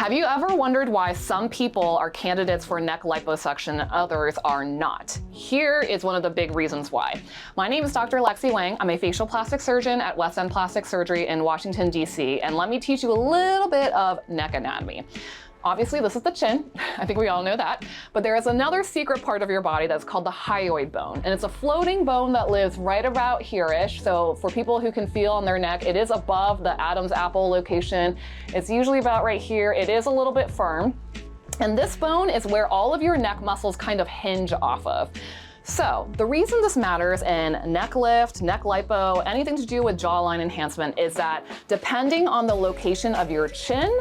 Have you ever wondered why some people are candidates for neck liposuction and others are not? Here is one of the big reasons why. My name is Dr. Lexie Wang. I'm a facial plastic surgeon at West End Plastic Surgery in Washington, D.C., and let me teach you a little bit of neck anatomy. Obviously, this is the chin. I think we all know that. But there is another secret part of your body that's called the hyoid bone. And it's a floating bone that lives right about here-ish. So for people who can feel on their neck, it is above the Adam's apple location. It's usually about right here. It is a little bit firm. And this bone is where all of your neck muscles kind of hinge off of. So the reason this matters in neck lift, neck lipo, anything to do with jawline enhancement is that depending on the location of your chin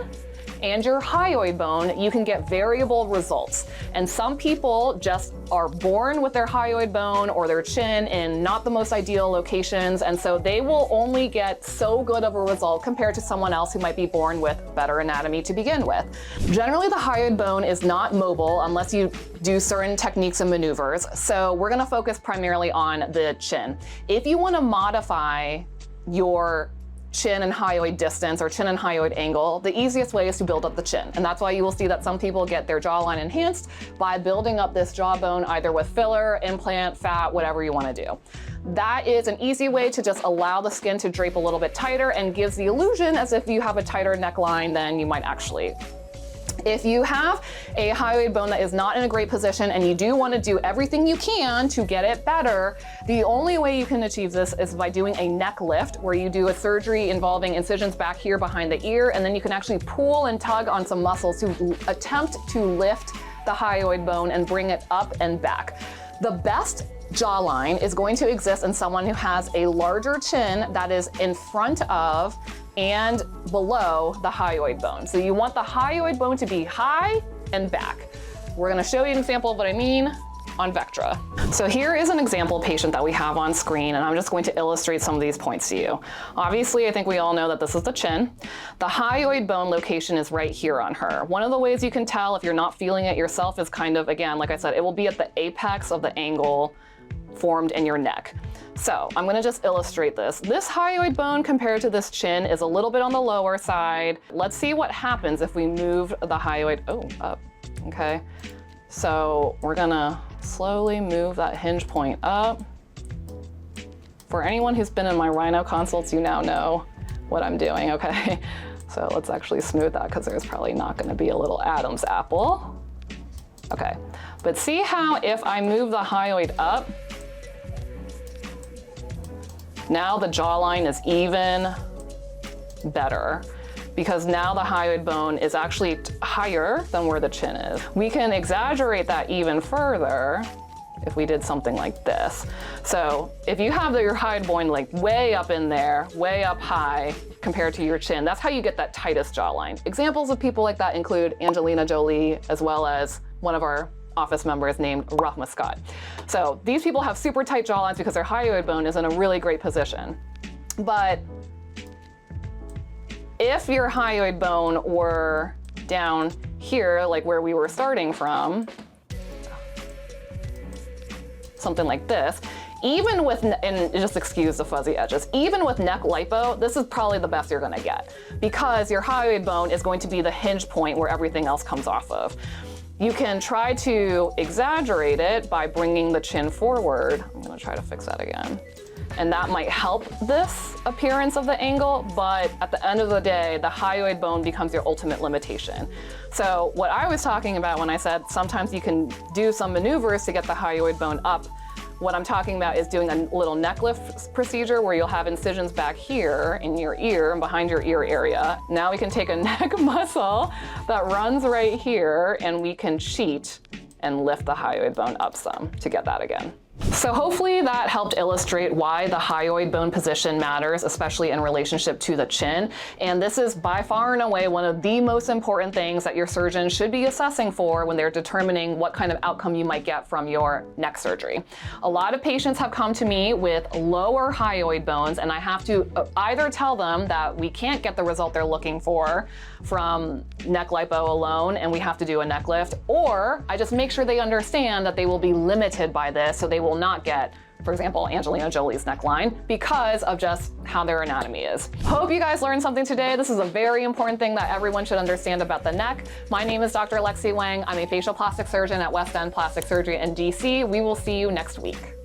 and your hyoid bone, you can get variable results. And some people just are born with their hyoid bone or their chin in not the most ideal locations, and so they will only get so good of a result compared to someone else who might be born with better anatomy to begin with. Generally, the hyoid bone is not mobile unless you do certain techniques and maneuvers, so we're gonna focus primarily on the chin. If you wanna modify your chin and hyoid distance or chin and hyoid angle, the easiest way is to build up the chin. And that's why you will see that some people get their jawline enhanced by building up this jawbone either with filler, implant, fat, whatever you want to do. That is an easy way to just allow the skin to drape a little bit tighter and gives the illusion as if you have a tighter neckline than you might actually. If you have a hyoid bone that is not in a great position and you do want to do everything you can to get it better, the only way you can achieve this is by doing a neck lift, where you do a surgery involving incisions back here behind the ear, and then you can actually pull and tug on some muscles to attempt to lift the hyoid bone and bring it up and back. The best jawline is going to exist in someone who has a larger chin that is in front of and below the hyoid bone. So you want the hyoid bone to be high and back. We're gonna show you an example of what I mean on VECTRA. So here is an example patient that we have on screen, and I'm just going to illustrate some of these points to you. Obviously, I think we all know that this is the chin. The hyoid bone location is right here on her. One of the ways you can tell if you're not feeling it yourself is kind of, again, like I said, it will be at the apex of the angle formed in your neck. So I'm gonna just illustrate this. This hyoid bone compared to this chin is a little bit on the lower side. Let's see what happens if we move the hyoid, up, okay? So we're gonna slowly move that hinge point up. For anyone who's been in my rhino consults, you now know what I'm doing, okay? So let's actually smooth that because there's probably not gonna be a little Adam's apple. Okay, but see how if I move the hyoid up, now the jawline is even better because now the hyoid bone is actually higher than where the chin is. We can exaggerate that even further if we did something like this. So if you have your hyoid bone like way up in there, way up high compared to your chin, that's how you get that tightest jawline. Examples of people like that include Angelina Jolie, as well as one of our office members named Rahma Scott. So these people have super tight jawlines because their hyoid bone is in a really great position. But if your hyoid bone were down here, like where we were starting from, something like this, even with, and just excuse the fuzzy edges, even with neck lipo, this is probably the best you're gonna get because your hyoid bone is going to be the hinge point where everything else comes off of. You can try to exaggerate it by bringing the chin forward. I'm gonna try to fix that again. And that might help this appearance of the angle, but at the end of the day, the hyoid bone becomes your ultimate limitation. So what I was talking about when I said sometimes you can do some maneuvers to get the hyoid bone up, what I'm talking about is doing a little neck lift procedure where you'll have incisions back here in your ear and behind your ear area. Now we can take a neck muscle that runs right here and we can cheat and lift the hyoid bone up some to get that again. So hopefully that helped illustrate why the hyoid bone position matters, especially in relationship to the chin. And this is by far and away one of the most important things that your surgeon should be assessing for when they're determining what kind of outcome you might get from your neck surgery. A lot of patients have come to me with lower hyoid bones, and I have to either tell them that we can't get the result they're looking for from neck lipo alone and we have to do a neck lift, or I just make sure they understand that they will be limited by this, so they will not get for example, Angelina Jolie's neckline, because of just how their anatomy is. Hope you guys learned something today. This is a very important thing that everyone should understand about the neck. My name is Dr. Lexie Wang. I'm a facial plastic surgeon at West End Plastic Surgery in DC. We will see you next week.